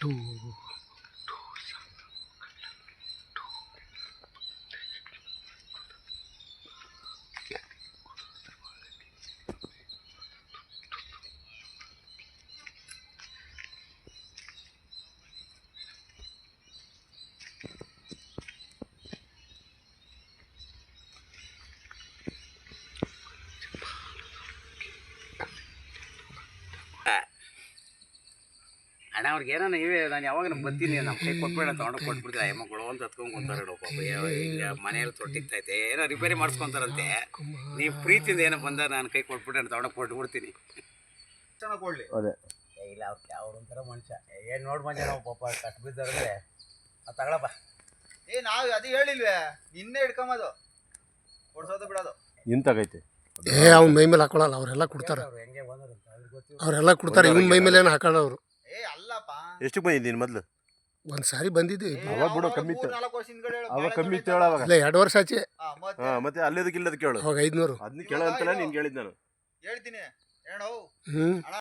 two ಅಣ್ಣ ಅವ್ರಿಗೆ ಏನೋ ನೀವೇ ನಾನು ಯಾವಾಗ ಬರ್ತೀನಿ ನಮ್ಮ ಕೈ ಕೊಟ್ಬೇಡ ತೊಗೊಂಡು ಕೊಟ್ಬಿಡ್ತೀವಿ ಹೆಣ್ಮಕ್ಳು ಅಂತ ಹತ್ಕೊಂಡು ಕುಂತಾರೆ ಪಾಪ ಈಗ ಮನೆಯಲ್ಲಿ ತೊಟ್ಟಿರ್ತೈತೆ ಏನೋ ರಿಪೇರಿ ಮಾಡಿಸ್ಕೊಂತಾರಂತೆ ನೀವು ಪ್ರೀತಿಯಿಂದ ಏನೋ ಬಂದ ನಾನು ಕೈ ಕೊಟ್ಬಿಟ್ಟೆ ತೊಗೊಂಡು ಕೊಟ್ಬಿಡ್ತೀನಿ ಚೆನ್ನಾಗಿ ಕೊಡ್ಲಿ ಅದೇ ಇಲ್ಲ ಅವ್ರು ಒಂಥರ ಮನುಷ್ಯ ಏನು ನೋಡಿ ಮಂಜ ನಾವು ಪಾಪ ಕಟ್ ಬಿದ್ದಾರಂದ್ರೆ ಅದು ತಗೊಳಪ್ಪ ನಾವು ಅದು ಹೇಳಿಲ್ವೇ ನಿನ್ನೆ ಹಿಡ್ಕೊಂಬದು ಕೊಡ್ಸೋದು ಬಿಡೋದು ಇಂತಾಗೈತೆ ಅವ್ನ ಮೈ ಮೇಲೆ ಹಾಕೊಳ್ಳಲ್ಲ ಅವರೆಲ್ಲ ಕೊಡ್ತಾರೆ ಅವ್ರು ಹೆಂಗೆ ಬಂದರು ಅಂತ ಅವ್ರಿಗೆ ಗೊತ್ತಿಲ್ಲ ಅವರೆಲ್ಲ ಕೊಡ್ತಾರೆ ಇವನ್ ಮೈ ಮೇಲೆ ಏನು ಹಾಕೊಳ್ಳೋ ಅವರು ಅಲ್ಲಪ್ಪ ಎಷ್ಟು ಬಂದಿದ್ದೀನಿ ಮೊದಲು ಒಂದು ಸಾರಿ ಬಂದಿದ್ದೆ ಅವಾಗ ಬಿಡು ಕಮ್ಮಿ ಇತ್ತು 4 ವರ್ಷ ಹಿಂದ್ಗಡೆ ಹೇಳು, ಅವಾಗ ಬಾಳೆ ಕಮ್ಮಿ ತೊಂದ್ರೆ ಇತ್ತು ಹೇಳು ಅವಾಗ ಇಲ್ಲ 2 ವರ್ಷ ಆಚೆ ಮತ್ತೆ ಮತ್ತೆ ಅಲ್ಲಿದ್ದಕ್ಕಿಲ್ಲದ ಕೇಳು ಅವಾಗ 500 ಅದನ್ನ ಕೇಳೋ ಅಂತಲೇ ನೀನು ಹೇಳಿದ್ದು ನಾನು ಹೇಳ್ತೀನಿ ಹೇಳು ಹ್ಞೂ ಅಣ್ಣ